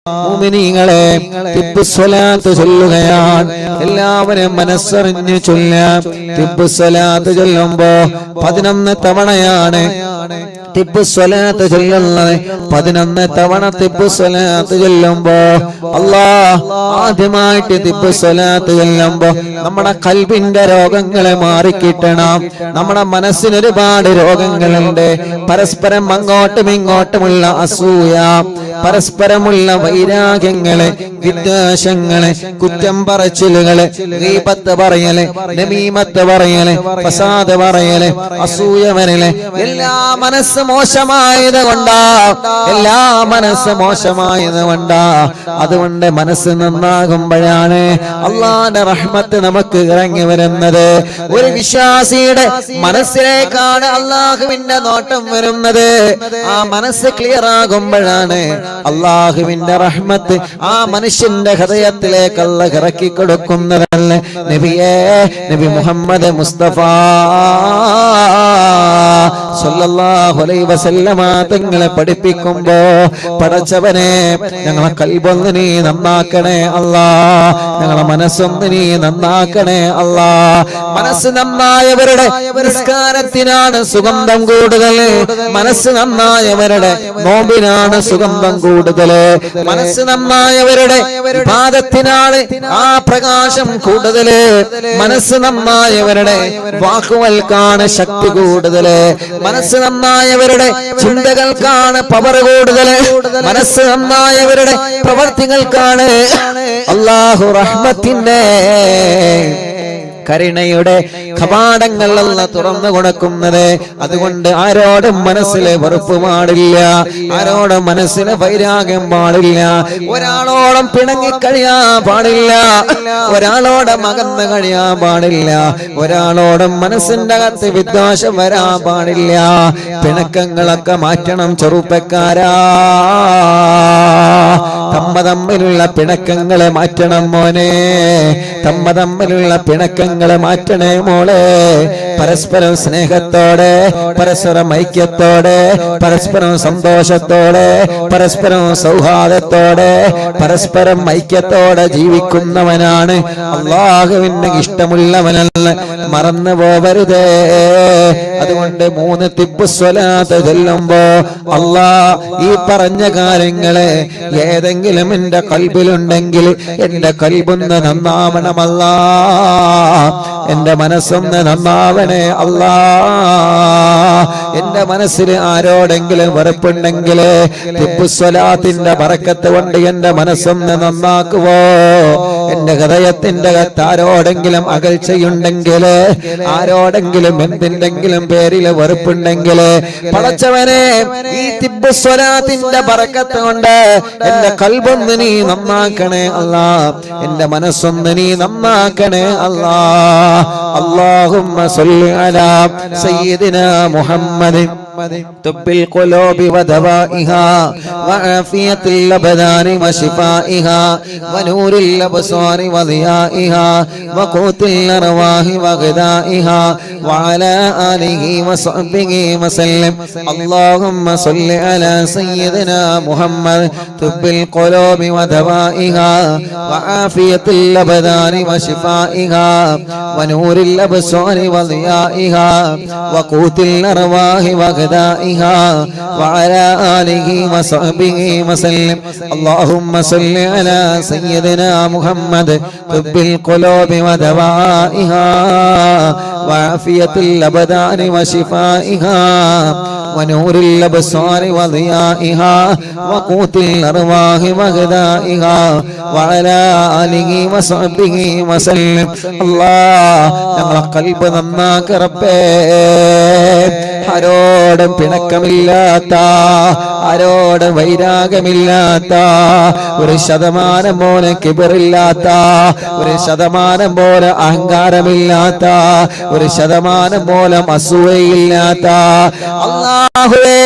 മുഅ്മിനീങ്ങളെ തിബ്ബുസ്സലാത്ത് ചൊല്ലുകയാണ്. എല്ലാവരും മനസ്സറിഞ്ഞ് ചൊല്ലാം. തിബ്ബുസ്സലാത്ത് ചൊല്ലുമ്പോ 11 തവണയാണ് തിബ്ബുസ്സലാത്ത് ചൊല്ലുന്നത്. 11 തവണ തിബ്ബുസ്സലാത്ത് ചൊല്ലുമ്പോ ആദ്യമായിട്ട് തിബ്ബുസ്സലാത്ത് ചൊല്ലുമ്പോ നമ്മുടെ ഖൽബിന്റെ രോഗങ്ങളെ മാറിക്കിട്ടണം. നമ്മുടെ മനസ്സിന് ഒരുപാട് രോഗങ്ങളുണ്ട്. പരസ്പരം അങ്ങോട്ടും ഇങ്ങോട്ടുമുള്ള അസൂയ, പരസ്പരമുള്ള വൈരാഗ്യങ്ങള്, വിദ്വേഷങ്ങള്, കുറ്റം പറച്ചിലുകള്, ഗീബത്ത് പറയല്, നമീമത്ത് പറയല്, ഫസാദ് പറയല്, അസൂയ വരല്, എല്ലാ മനസ്സ് മോശമായത് കൊണ്ടാ. എല്ലാ മനസ്സ് മോശമായത് കൊണ്ടാ. അതുകൊണ്ട് മനസ്സ് നന്നാകുമ്പോഴാണ് അള്ളാന്റെ റഹ്മത്ത് നമുക്ക് ഇറങ്ങി വരുന്നത്. ഒരു വിശ്വാസിയുടെ മനസ്സിലേക്കാണ് അള്ളാഹുവിന്റെ നോട്ടം വരുന്നത്. ആ മനസ്സ് ക്ലിയർ ആകുമ്പോഴാണ് അള്ളാഹുവിന്റെ റഹ്മത്ത് ആ മനുഷ്യന്റെ ഹൃദയത്തിലേക്ക് അല്ലാഹു ഇറക്കി കൊടുക്കുന്നതല്ലേ. നബി മുഹമ്മദ് മുസ്തഫ സല്ലല്ലാഹു അലൈഹി വസല്ലമ തങ്ങളെ പഠിപ്പിക്കുമ്പോ, പടച്ചവനെ ഞങ്ങളെ ഖൽബൊന്ന് നീ നന്നാക്കണേ അല്ലാ, ഞങ്ങളെ മനസ്സൊന്ന് നീ നന്നാക്കണേ അല്ലാ. മനസ്സ് നന്നായവരുടെ നിസ്കാരത്തിനാണ് സുഗന്ധം കൂടുതൽ. മനസ്സ് നന്നായവരുടെ നോമ്പിനാണ് സുഗന്ധം കൂടുതൽ. മനസ്സ് നന്നായവരുടെ ഇബാദത്തിനാണ് ആ പ്രകാശം കൂടുതൽ. മനസ്സ് നന്നായവരുടെ വാക്കുകൾക്കാണ് ശക്തി കൂടുതൽ. മനസ്സ് നന്നായവരുടെ ചിന്തകൾക്കാണ് പവർ കൂടുതൽ. മനസ്സ് നന്നായവരുടെ പ്രവർത്തികൾക്കാണ് അല്ലാഹു റഹ്മത്തിന്റെ കരുണയുടെ കവാടങ്ങൾ അല്ലാഹു തുറന്നു കൊടുക്കുന്നത്. അതുകൊണ്ട് ആരോടും മനസ്സിലെ വെറുപ്പ് പാടില്ല, ആരോടും മനസ്സിലെ വൈരാഗ്യം പാടില്ല, ഒരാളോളം പിണങ്ങി കഴിയാൻ പാടില്ല, ഒരാളോടും അകന്ന് കഴിയാൻ പാടില്ല, ഒരാളോടും മനസ്സിന്റെ അകത്ത് വിദ്വേഷം വരാൻ പാടില്ല. പിണക്കങ്ങളൊക്കെ മാറ്റണം ചെറുപ്പക്കാരാ. തമ്മിലുള്ള പിണക്കങ്ങളെ മാറ്റണം മോനെ, തമ്മിലുള്ള പിണക്കങ്ങളെ മാറ്റണേ മോളെ. പരസ്പരം സ്നേഹത്തോടെ, പരസ്പരം ഐക്യത്തോടെ, പരസ്പരം സന്തോഷത്തോടെ, പരസ്പരം സൗഹാർദ്ദത്തോടെ, പരസ്പരം ഐക്യത്തോടെ ജീവിക്കുന്നവനാണ് അല്ലാഹുവിന് ഇഷ്ടമുള്ളവനല്ല. മറന്നു പോവരുതേ. അതുകൊണ്ട് 3 തിബ്ബുസ്സലാത്ത് ചൊല്ലുമ്പോ ഈ പറഞ്ഞ കാര്യങ്ങളെ ഏതെങ്കിലും എന്റെ ഖൽബിലുണ്ടെങ്കിൽ എന്റെ ഖൽബൊന്ന് നന്നാവണമല്ല, എന്റെ മനസ്സൊന്ന് നന്നാവണേ അല്ലാ. എന്റെ മനസ്സിൽ ആരോടെങ്കിലും വെറുപ്പുണ്ടെങ്കിൽ തിബ്ബുസ്സലാത്തിന്റെ ബറക്കത്ത് കൊണ്ട് എന്റെ മനസ്സൊന്ന് നന്നാക്കുവോ. എന്റെ ഹൃദയത്തിന്റെ അകത്ത് ആരോടെങ്കിലും അകൽച്ചയുണ്ടെങ്കിൽ, ആരോടെങ്കിലും എന്തിന്റെങ്കിലും പേരിൽ വെറുപ്പുണ്ടെങ്കിൽ, പടച്ചവനെ ഈ തിബ്ബുസ്സലാത്തിന്റെ ബറക്കത്ത് കൊണ്ട് എന്റെ ഖൽബൊന്ന് നീ നന്നാക്കണേ അല്ലാ, എന്റെ മനസ്സൊന്ന് നീ നന്നാക്കണേ അല്ലാ. اللهم صل على سيدنا محمد طب القلوب ودوائها وعافية الأبدان وشفائها ونور الأبصار وضيائها وقوت الأرواح وغذائها وعلى آله وصحبه وسلم. اللهم صل على سيدنا محمد طب القلوب ودوائها وعافية الأبدان وشفائها ونور الأبصار وضيائها وقوت الأرواح وغذائها وعلى آله وصحبه وسلم. اللهم صل على سيدنا محمد طب القلوب ودوائها وعافية الأبدان وشفائها ونور الأبصار وضيائها وقوت الأرواح وغذائها وعلى آله وصحبه وسلم. الله ഞങ്ങളെ ഖൽബ് നന്നാക്ക് റബ്ബേ. ആരോടും പിണക്കമില്ലാത്ത, ആരോടും വൈരാഗ്യമില്ലാത്ത, 1% പോലെ കിബറില്ലാത്ത, 1% പോലെ അഹങ്കാരമില്ലാത്ത, 1% പോലെ അസൂയയില്ലാത്ത, അല്ലാഹ് അല്ലാഹുവേ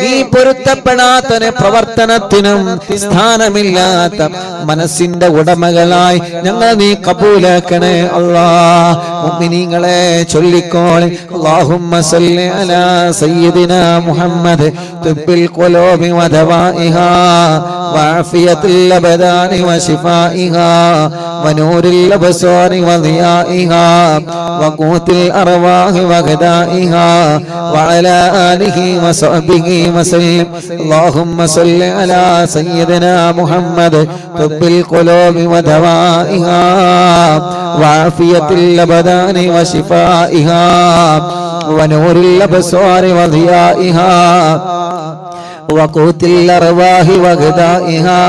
നീ പൊരുത്തപ്പെടാത്ത പ്രവർത്തനത്തിനും സ്ഥാനമില്ലാത്ത മനസ്സിന്റെ ഉടമകളായി ഞങ്ങൾ നീ കബൂലാക്കണേ അല്ലാഹ്. മുഅ്മിനീങ്ങളെ ചൊല്ലിക്കോളെ അല്ലാഹുമ്മ സല്ലി അലാ സയ്യിദിനാ മുഹമ്മദ് തുബ്ബിൽ ഖുലൂബി വദവാഇഹാ വഅഫിയത്തുൽ അബ്ദാനി വശിഫാഇഹാ വനൂരിൽ അബ്സാരി വദിയാഇഹാ വഖൂത്തിൽ അർവാഹി വഗദാഇഹാ വഅലാ ആലിഹി വസഹ്ബിഹി വസല്ലം. അല്ലാഹുമ്മ സല്ലി അലാ സയ്യിദിനാ മുഹമ്മദ് തുബ്ബിൽ ഖുലൂബി വദവാഇഹാ വഅഫിയത്തുൽ അബ്ദാനി വശിഫാഇഹാ വനൂരിൽ അബ്സാരി വദിയാഇഹാ وقوت الأرواح وغذائها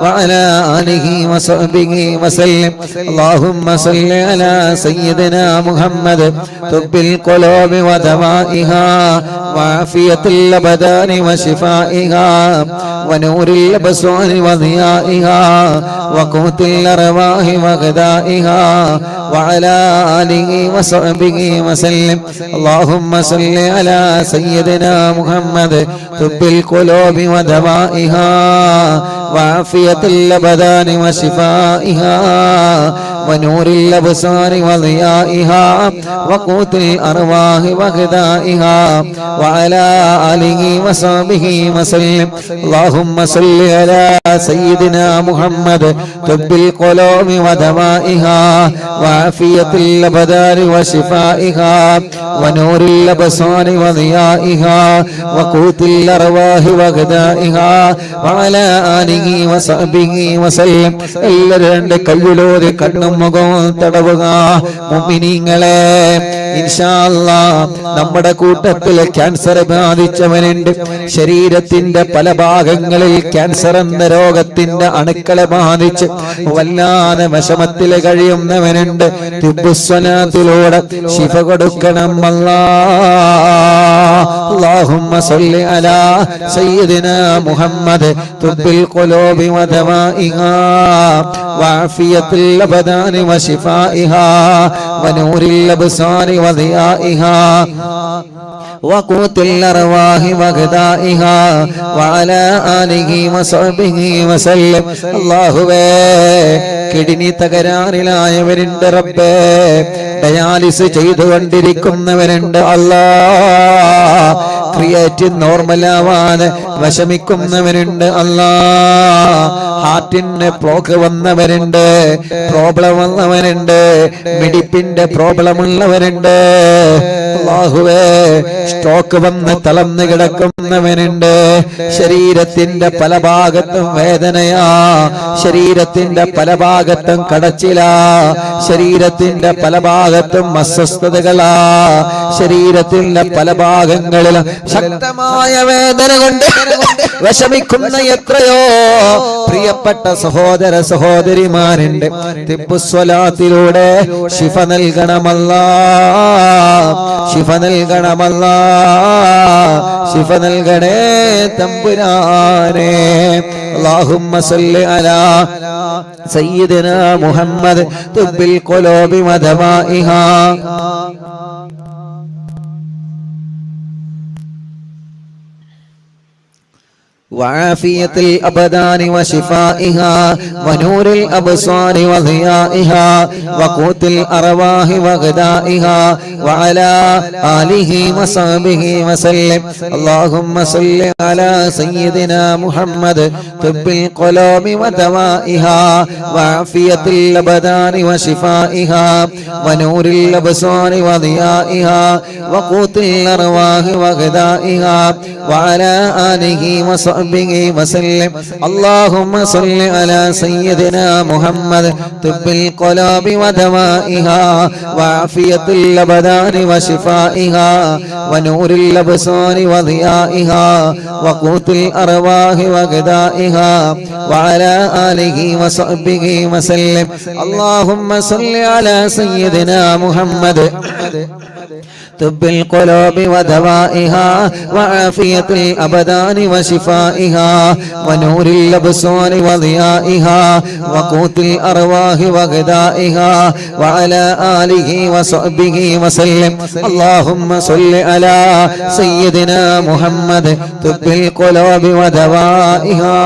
وعلى آله وصحبه وسلم. اللهم صل على سيدنا محمد طب القلوب ودوائها وعافية الأبدان وشفائها ونور الأبصار وضيائها وقوت الأرواح وغذائها وعلى آله وصحبه وسلم. اللهم صل على سيدنا محمد طب القلوب ودوائها وعافية الأبدان وشفائها ونور الأبصار وضيائها وقوت الأرواح وغذائها وعلى آله وصحبه وسلم. اللهم صل على سيدنا محمد طب القلوب ودوائها وعافية الأبدان وشفائها ونور الأبصار وضيائها وقوت الأرواح وغذائها وعلى آله وصحبه وسلم. എല്ലാവരുടെ കയ്യിലൂടെ കണ്ണും മുഖവും തടവുക. മുഅ്മിനീങ്ങളെ ഇൻഷാ അല്ലാഹ് നമ്മുടെ കൂട്ടത്തിൽ ക്യാൻസർ ബാധിച്ചവനുണ്ട്. ശരീരത്തിന്റെ പല ഭാഗങ്ങളിൽ ക്യാൻസർ എന്ന രോഗത്തിന്റെ അണുക്കളെ ബാധിച്ച് വല്ലാതെ വിഷമത്തിൽ കഴിയുന്നവനുണ്ട്. തിബ്ബുസ്സലാത്തിലൂടെ ശിഫ കൊടുക്കണം അല്ലാഹ്. اللهم صل على سيدنا محمد طب القلوب ودوائها وعافية الأبدان وشفائها ونور الأبصار وضيائها وقوت الأرواح وغذائها وعلى آله وصحبه وسلم. അല്ലാഹുവേ കിഡ്നി തകരാറിലായവരുണ്ട് റബ്ബേ, ഡയാലിസ് ചെയ്തുകൊണ്ടിരിക്കുന്നവരുണ്ട് അല്ലാഹ്, ക്രിയേറ്റിൻ നോർമലാവാതെ വിഷമിക്കുന്നവരുണ്ട് അല്ലാഹ്, ഹാർട്ടിന് ബ്ലോക്ക് വന്നവരുണ്ട്, പ്രോബ്ലം വന്നവരുണ്ട്, മിടിപ്പിന്റെ പ്രോബ്ലം ഉള്ളവരുണ്ട് അല്ലാഹുവേ, സ്ട്രോക്ക് വന്ന് തളർന്നു കിടക്കുന്നവനുണ്ട്, ശരീരത്തിന്റെ പല ഭാഗത്തും വേദനയാ, ശരീരത്തിന്റെ പല ഭാഗത്തും കടച്ചിലാ, ശരീരത്തിന്റെ പല ഭാഗത്തും അസ്വസ്ഥതകളാ, ശരീരത്തിന്റെ പല ഭാഗങ്ങളിലും ശക്തമായ വേദന കൊണ്ട് വിഷമിക്കുന്ന എത്രയോ പ്രിയപ്പെട്ട സഹോദര സഹോദരിമാരുണ്ട്. തിബ്ബുസ്വലാത്തിലൂടെ ശിഫ നൽകണമല്ലാഹ്, ശിഫ നൽകണമല്ലാഹ്, ശിഫ നൽകണേ തമ്പുരാനെ. اللهم صل على سيدنا محمد طب القلوب ودوائها وعافية الأبدان وشفائها ونور الأبصار وضيائها وقوت الأرواح وغذائها وعلى آله وصحبه وسلم. اللهم صل على سيدنا محمد طب القلوب ودوائها وعافية الأبدان وشفائها ونور الأبصار وضيائها وقوت الأرواح وغذائها وعلى آله وصحبه وسلم. اللهم صل على سيدنا محمد طب القلوب ودوائها وعافية الأبدان وشفائها ونور الأبصار وضيائها وقوت الأرواح وغذائها وعلى آله وصحبه وسلم. اللهم صل على سيدنا محمد طب القلوب ودوائها وعافية الأبدان وشفائها وشفائها ونور الأبصار وضيائها وقوت الأرواح وغذائها وعلى آله وصحبه وسلم. اللهم صل على سيدنا محمد طب القلوب ودوائها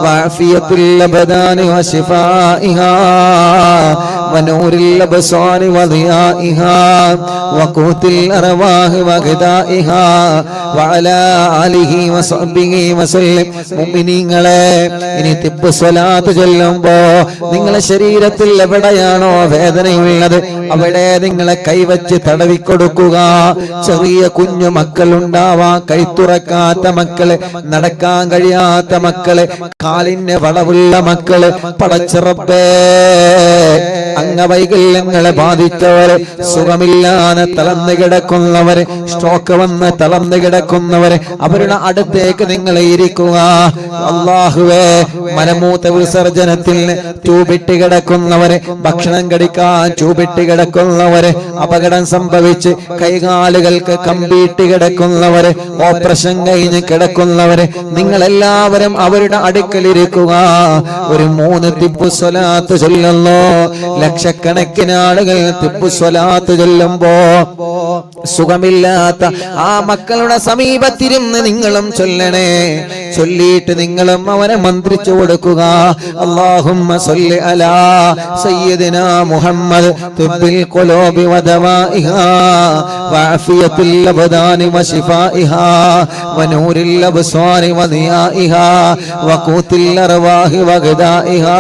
وعافية الأبدان وشفائها ونور الأبصار وضيائها وقوت الأرواح وغذائها وعلى آله وصحبه وسلم. മുഅ്മിനീങ്ങളെ, ഇനി തിബ്ബ് സ്വലാത്ത് ചൊല്ലുമ്പോ നിങ്ങളുടെ ശരീരത്തിൽ എവിടെയാണോ വേദനയുള്ളത് അവിടെ നിങ്ങളെ കൈവച്ച് തടവിക്കൊടുക്കുക. ചെറിയ കുഞ്ഞു മക്കളുണ്ടാവാം, കൈത്തുറക്കാത്ത മക്കള്, നടക്കാൻ കഴിയാത്ത മക്കള്, കാലിന് വളവുള്ള മക്കള്, പടച്ചിറപ്പേ അംഗവൈകല്യങ്ങളെ ബാധിച്ചവര്, സുഖമില്ലാതെ തളർന്നു കിടക്കുന്നവര്, സ്ട്രോക്ക് വന്ന് തളർന്നു കിടക്കുന്നവര്, അവരുടെ അടുത്തേക്ക് നിങ്ങൾ ഇരിക്കുക. അല്ലാഹുവേ, മലമൂത്ര വിസർജനത്തിൽ ട്യൂബിട്ട് കിടക്കുന്നവര്, ഭക്ഷണം കഴിക്കാൻ ട്യൂബിട്ട് കിടക്കുന്നവര്, അപകടം സംഭവിച്ച് കൈകാലുകൾക്ക് കമ്പിയിട്ട് കിടക്കുന്നവര്, ഓപ്പറേഷൻ കഴിഞ്ഞ് കിടക്കുന്നവര്, നിങ്ങളെല്ലാവരും അവരുടെ അടുക്കലിരിക്കുക. ഒരു 3 തിബ്ബ് സ്വലാത്ത് ചൊല്ലുന്നു. ലക്ഷക്കണക്കിന് ആളുകൾ തിബ്ബ് സ്വലാത്ത് ചൊല്ലുമ്പോ സുഖമില്ലാത്ത ആ മക്കളുടെ സമീപത്തിരുന്ന് നിങ്ങളും ചൊല്ലണേ. ചൊല്ലിയിട്ട് നിങ്ങളും അവനെ മന്ത്രിച്ചു കൊടുക്കുക. അല്ലാഹുമ്മ സ്വല്ലി അലാ സയ്യിദിനാ മുഹമ്മദ് തിബ്ബിൽ ഖുലൂബി വദവാഇഹാ വഅഫിയത്തുൽ അബ്ദാനി വശിഫാഇഹാ വനൂരിൽ അബ്സാരി വദിയാഇഹാ വഖൂത്തിൽ അർവാഹി വഗദാഇഹാ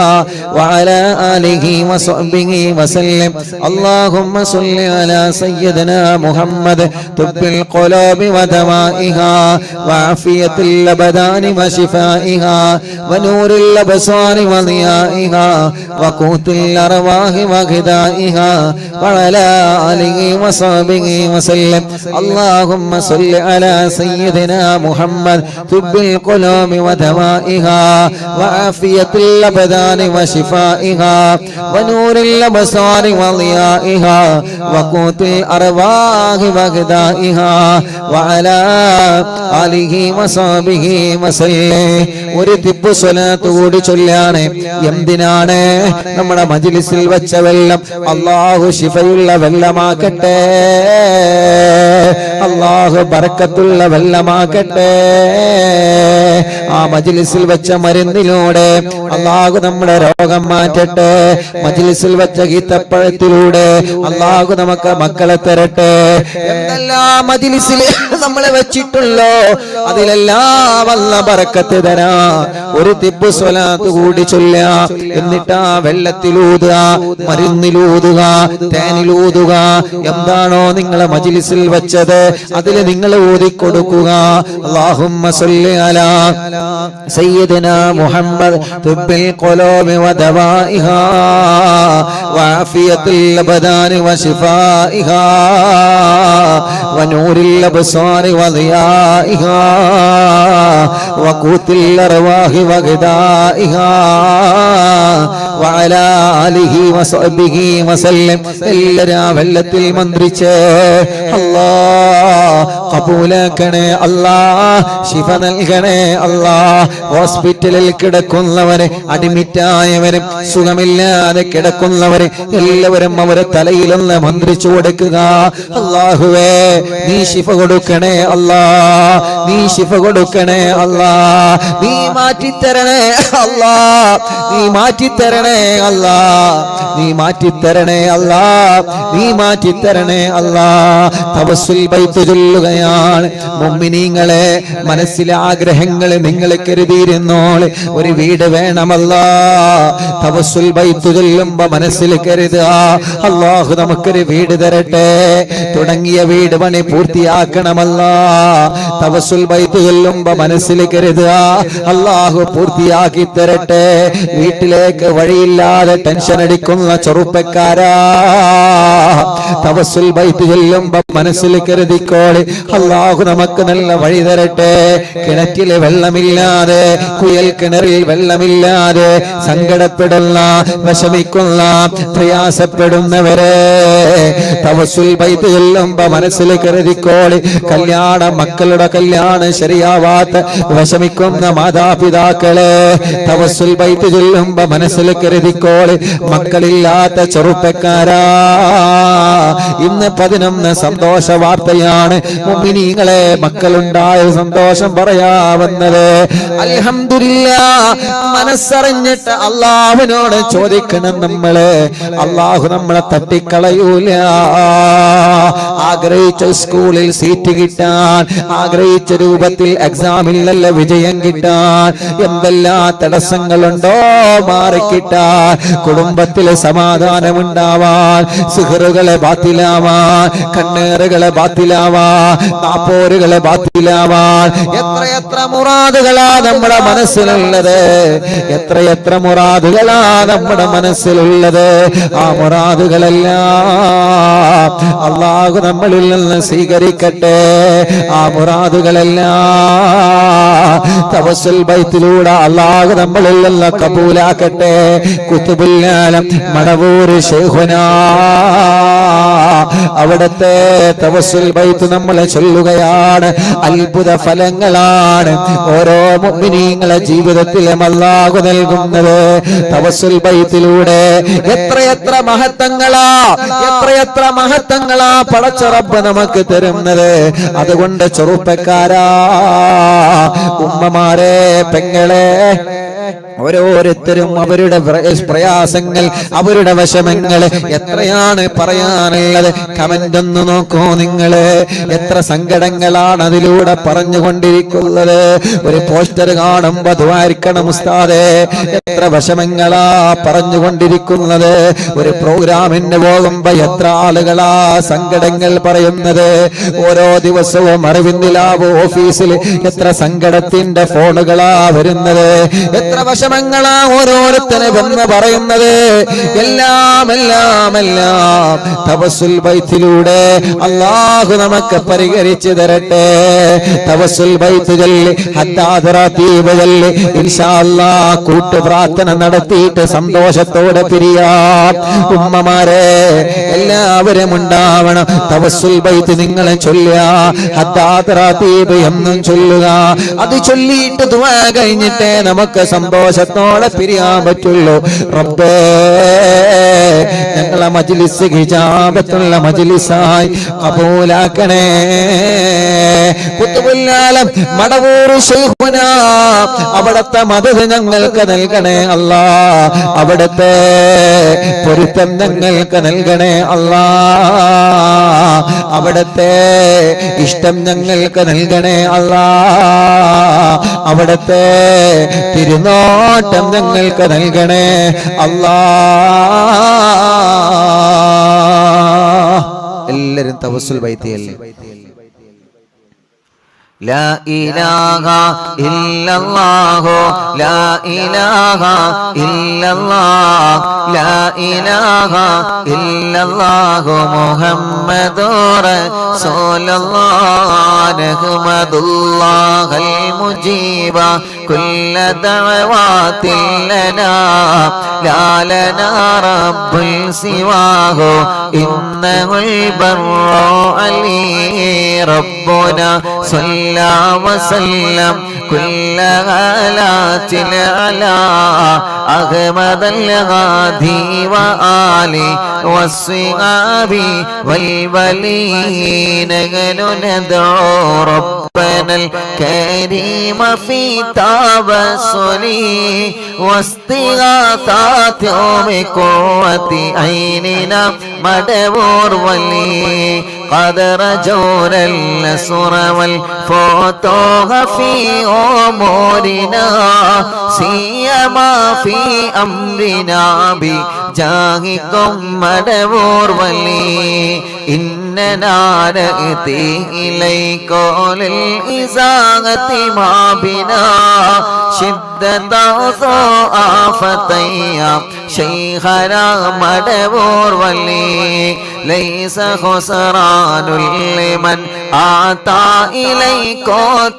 വഅലാ ആലിഹി വസഹ്ബിഹി വസല്ലം. അല്ലാഹുമ്മ സ്വല്ലി അലാ സയ്യിദിനാ മുഹമ്മദ് തിബ്ബിൽ ഖുലൂബി വദവാഇഹാ വഅഫിയത്തുൽ അബ്ദാനി وشفائها ونور الأبصار وضيائها وقوت الأرواح وغذائها وعلى آله وصحبه وسلم. اللهم صل على سيدنا محمد طب القلوب ودوائها وعافية الأبدان وشفائها ونور الأبصار وضيائها وقوت الأرواح وغذائها وعلى آله وصحبه وسلم. ഒരു തിബ്ബ് സ്വലാത്ത് കൂടി ചൊല്ലാണ്. എന്തിനാണ്? നമ്മുടെ മജ്ലിസിൽ വെച്ച വെള്ളം അല്ലാഹു ശിഫയുള്ള വെള്ളമാക്കട്ടെ, അല്ലാഹു ബർക്കത്തുള്ള വെള്ളമാക്കട്ടെ. ആ മജ്ലിസിൽ വെച്ച മരുന്നിലൂടെ അല്ലാഹു നമ്മുടെ രോഗം മാറ്റട്ടെ. മജ്ലിസിൽ വെച്ച ഈത്തപ്പഴത്തിലൂടെ അല്ലാഹു നമുക്ക് മക്കളെ തരട്ടെ. എന്തെല്ലാം മജ്ലിസിൽ നമ്മളെ വെച്ചിട്ടുള്ളോ അതിലെല്ലാം അല്ലാഹു ബർക്കത്ത് തരാ. ഒരു തിബ്ബ് സ്വലാത്ത് കൂടി ചൊല്ലുക. എന്നിട്ട് ആ വെള്ളത്തിലൂതുക, മരുന്നിലൂതുക, തേനിലൂതുക. എന്താണോ നിങ്ങളെ മജ്ലിസിൽ വെച്ചത് അതിൽ നിങ്ങൾ ഊതിക്കൊടുക്കുക. അല്ലാഹുമ്മ സ്വല്ലി അലാ സയ്യിദിനാ മുഹമ്മദ് തിബ്ബിൽ ഖുലൂബി വദവാഇഹാ വഅഫിയത്തുൽ അബ്ദാനി വശിഫാഇഹാ വനൂരിൽ അബ്സാരി വദിയാഇഹാ وقوت الأرواح وغذائها وعلى آله وصحبه وسلم. എല്ലാവരും ആ വെള്ളത്തിൽ മന്ത്രിച്ച് അല്ലാഹ് കബൂലാക്കണേ, അല്ലാഹ് ശിഫ നൽകണേ, അല്ലാഹ് ഹോസ്പിറ്റലിൽ കിടക്കുന്നവരെ, അഡ്മിറ്റായവരും സുഖമില്ലാതെ കിടക്കുന്നവരെ എല്ലാവരും അവരെ തലയിലൊന്ന് മന്ത്രിച്ചു കൊടുക്കുക. അല്ലാഹുവേ, നീ ശിഫ കൊടുക്കണേ അല്ലാഹ്, നീ ശിഫ കൊടുക്കണേ അല്ലാഹ്, നീ മാറ്റിത്തരണേ അല്ലാഹ്, നീ മാറ്റിത്തരണേ അല്ലാഹ്, നീ മാറ്റിത്തരണേ അല്ലാഹ്, നീ മാറ്റിത്തരണേ അല്ലാഹ്. തവസ്സുൽ ബൈത്ത് ചൊല്ലുകയാണ്. മുഅ്മിനീങ്ങളെ, മനസ്സിലെ ആഗ്രഹങ്ങൾ നിങ്ങൾ കരുതിയിരുന്നോളെ. ഒരു വീട് വേണമല്ലാഹ്. തവസ്സുൽ ബൈത്ത് ചൊല്ലുമ്പോ മനസ്സിൽ കരുതുക, അല്ലാഹു നമുക്കൊരു വീട് തരട്ടെ, തുടങ്ങിയ വീട് പണി പൂർത്തിയാക്കണമല്ലാഹ്. തവസ്സുൽ ബൈത്ത് ചൊല്ലുമ്പോ മനസ്സിൽ കരുതുക, അല്ലാഹു പൂർത്തിയാക്കി തരട്ടെ. വീട്ടിലേക്ക് വഴിയില്ലാതെ ടെൻഷൻ അടിക്കുന്ന ചെറുപ്പക്കാരാ, തവസ്സുൽ ബൈത്ത് ചൊല്ലുമ്പോ മനസ്സിൽ കരുതിക്കോളെ, അല്ലാഹു നമുക്ക് നല്ല വഴി തരട്ടെ. കിണറ്റിലെ വെള്ളമില്ലാതെ, കുയൽ കിണറിൽ വെള്ളമില്ലാതെ സങ്കടപ്പെടുന്ന, വിഷമിക്കുന്ന, പ്രയാസപ്പെടുന്നവരെ തവസ്സുൽ ബൈത്ത് ചൊല്ലുമ്പോ മനസ്സിൽ കരുതിക്കോളി. മക്കളുടെ കല്യാണം ശരിയാവാത്ത വിഷമിക്കുന്ന മാതാപിതാക്കളെ തവസ്സുൽ ബൈത്ത് ചൊല്ലുമ്പോ മനസ്സിൽ കരുതിക്കോളി. മക്കളില്ലാത്ത ചെറുപ്പക്കാരാ, ഇന്ന് 11 സന്തോഷ വാർത്തയാണ്. മുഅ്മിനീങ്ങളെ, മക്കളുണ്ടായ സന്തോഷം പറയാവുന്നത്. അൽഹംദുലില്ലാഹ്, മനസ്സറിഞ്ഞിട്ട് അല്ലാഹുവിനോട് ചോദിക്കണം നമ്മള്. അല്ലാഹു നമ്മളെ തട്ടിക്കളയൂല. ആഗ്രഹിച്ച സ്കൂളിൽ സീറ്റ് കിട്ടാൻ, ആഗ്രഹിച്ച രൂപത്തിൽ എക്സാമിൽ നല്ല വിജയം കിട്ടാൻ എന്തെല്ലാം തടസ്സങ്ങളുണ്ടോ മാറിക്കിട്ടാൻ, കുടുംബത്തിലെ സമാധാനമുണ്ടാവാൻ, സിഹറുകളെ ബാത്തിലാവാൻ, കണ്ണേറുകളെ ബാത്തിലാവാൻ, താപ്പോരുകളെ ബാത്തിലാവാൻ എത്രയെത്ര മുറാദുകളാ നമ്മുടെ മനസ്സിലുള്ളത്. എത്രയെത്ര മുറാദുകളാ നമ്മുടെ മനസ്സിലുള്ളത്. ആ മുറാദുകളെല്ലാം അല്ലാഹു നമ്മളിൽ നിന്ന് സ്വീകരിക്കട്ടെ. ആ മുറാദുകളെല്ലാം തവസ്സുൽ ബൈത്തിലൂടെ അല്ലാഹു നമ്മളിൽ നിന്ന് കബൂലാക്കട്ടെ. കുതുബുൽ ആലം മടവൂർ ശൈഖുനാ, അവിടുത്തെ തവസ്സുൽ ബൈത്ത് നമ്മൾ ചൊല്ലുകയാണ്. അത്ഭുത ഫലങ്ങളാണ് ഓരോ മുഅ്മിനീങ്ങളെ ജീവിതത്തിലും അല്ലാഹു നൽകുന്നത് തവസ്സുൽ ബൈത്തിലൂടെ. എത്രയെത്ര മഹത്വങ്ങളാ, എത്രയെത്ര മഹത്വങ്ങളാ പടച്ച റബ്ബ് നമുക്ക് തരുന്നത്. അതുകൊണ്ട് ചെറുപ്പക്കാരാ, ഉമ്മമാരെ, പെങ്ങളെ, ഓരോരുത്തരും അവരുടെ പ്രയാസങ്ങൾ, അവരുടെ വിഷമങ്ങൾ എത്രയാണ് പറയാനുള്ളത്. കമന്റ് ഒന്ന് നോക്കൂ നിങ്ങള്. എത്ര സങ്കടങ്ങളാണ് അതിലൂടെ പറഞ്ഞുകൊണ്ടിരിക്കുന്നത്. ഒരു പോസ്റ്റർ കാണുമ്പോ ദ്വാരിക്കണം ഉസ്താദേ, എത്ര വിഷമങ്ങളാ പറഞ്ഞുകൊണ്ടിരിക്കുന്നത്. ഒരു പ്രോഗ്രാമിന് പോകുമ്പോ എത്ര ആളുകളാ സങ്കടങ്ങൾ പറയുന്നത്. ഓരോ ദിവസവും അറിവിന്ദിലാവ് ഓഫീസിൽ എത്ര സങ്കടത്തിന്റെ ഫോണുകളാ വരുന്നത്. എത്ര വിഷമങ്ങളാ ഓരോരുത്തരും എന്ന് പറയുന്നത്. എല്ലാം തവസ്സുൽ ബൈത്തിലൂടെ അല്ലാഹു നമുക്ക് പരിഹരിച്ചു തരട്ടെ. തവസ്സുൽ ബൈത്ത് ചൊല്ലി, ഹദ്ദാദ് റതീബ് ചൊല്ലി ഇൻഷാ അല്ലാഹ് കൂട്ടു പ്രാർത്ഥന നടത്തിയിട്ട് സന്തോഷത്തോടെ പിരിയാം. ഉമ്മമാരെ എല്ലാവരും ഉണ്ടാവണം. തവസ്സുൽ ബൈത്ത് നിങ്ങളെ ചൊല്ലുക, ഹദ്ദാദ് റതീബ് എന്നും ചൊല്ലുക. അത് ചൊല്ലിയിട്ട് ദുആ കഴിഞ്ഞിട്ട് നമുക്ക് സന്തോഷത്തോടെ പിരിയാൻ പറ്റുള്ളൂ. റബ്ബേ, ഞങ്ങളെ മജ്ലിസ് ഹിജാബത്തുള്ള മജ്ലിസായി കബൂലാക്കണേ. കുതുബുൽ ആലം മടവൂർ ശൈഖുനാ, അവിടുത്തെ മദദ് ഞങ്ങൾക്ക് നൽകണേ അല്ലാ. അവിടുത്തെ പൊരുത്തം ഞങ്ങൾക്ക് നൽകണേ അല്ലാ. അവിടുത്തെ ഇഷ്ടം ഞങ്ങൾക്ക് നൽകണേ അല്ലാ. അവിടുത്തെ തിരുനോട്ടം ഞങ്ങൾക്ക് നൽകണേ അല്ലാ. എല്ലാരും തവസ്സുൽ ബൈത്തിയല്ലേ. لا إله إلا الله لا إله إلا الله لا إله إلا الله محمد رسول الله نحمد الله المجيب كل دعوات لنا لا لنا رب سواه إنه البر علي ربنا صلى وسلم كل آلات على أحمد الغادي وآله والصحاب والولين ندعو ربنا الكريم في توسلي واستغاثات بقوة عيننا مدبور ولي قد رجونا النصر والفتوح في أمورنا سيما في أمرنا بجاهكم مدبور ولي إننا نأتي إليك للإزاغة ما بنا شدة آفتي شيخنا مدبور ولي ليس خسران لمن آتى إليك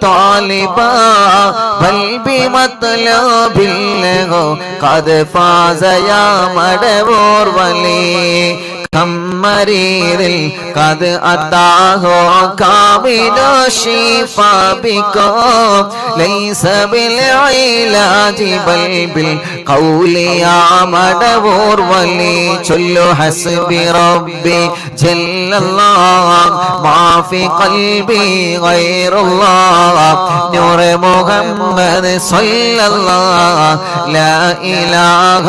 طالبا بل بمطلب له قد فاز يا مدبور ولي كم مريض قد أتاه كامل الشفاء بكم ليس بالعلاج بل بالقول يا مدبور ولي كل حسبي ربي جل الله ما في قلبي غير الله نور محمد صلى الله لا إله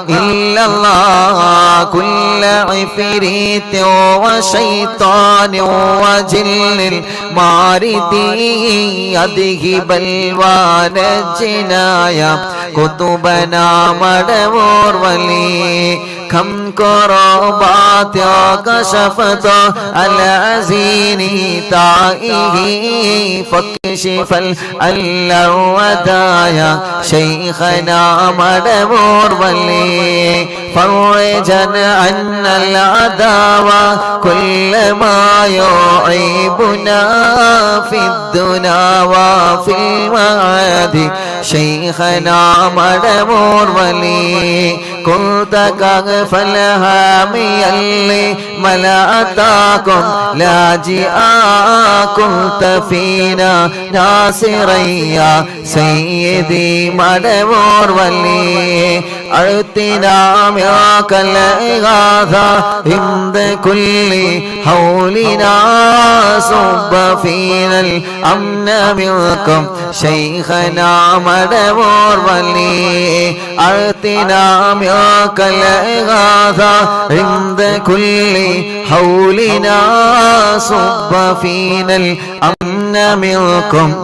إلا الله كل عفريت وشيطان وجن ماردي أذهب الوان الجنايا كتبنا مدبور ولي كم كربات كشفت العزين تائه فاكشف الودايا شيخنا مدبور ولي فرجا عن العداوة كل ما يعيبنا في الدنيا وفي المعاد شيخنا مدبور ولي كنت كغف الهامي اللي ملأتاكم لاجئا كنت فينا ناصريا سيدي مدبور ولي أعطنا معك الإغاثة عند كل حولنا صب فينا الأمن منكم شيخنا مدبور ولي أعطنا معك الإغاثة عند كل حولنا صب فينا الأمن منكم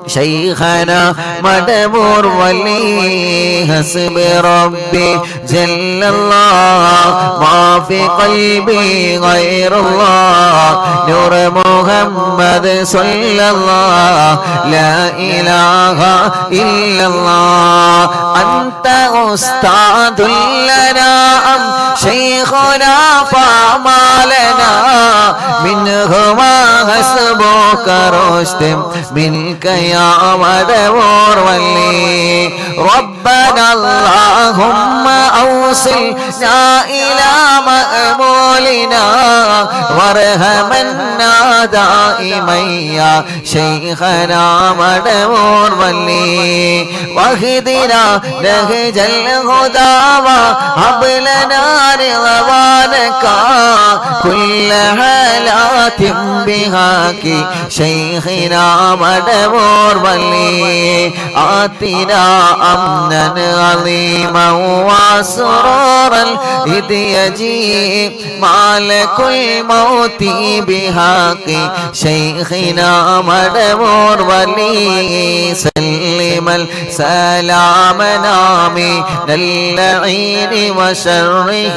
شيخنا مدبور ولي حسب ربي جل الله ما في قلبي غير الله نور محمد صلى الله لا إله إلا الله أنت أستاذ لنا أم شيخنا فما لنا منهما حسبك رشد منك يا مدبور ولي ربنا اللهم أوصلنا إلى مأمولنا وارحمنا دائما يا شيخنا مدبور ولي واهدنا نهج الهدى وهب لنا رضوانك كل حالات بهاك شيخنا مدبور ولي آتنا أمنا عظيما وسرورا إذ يجيء مالك الموت بهاك شيخنا مدبور ولي سلم السلام نامي اللعين وشره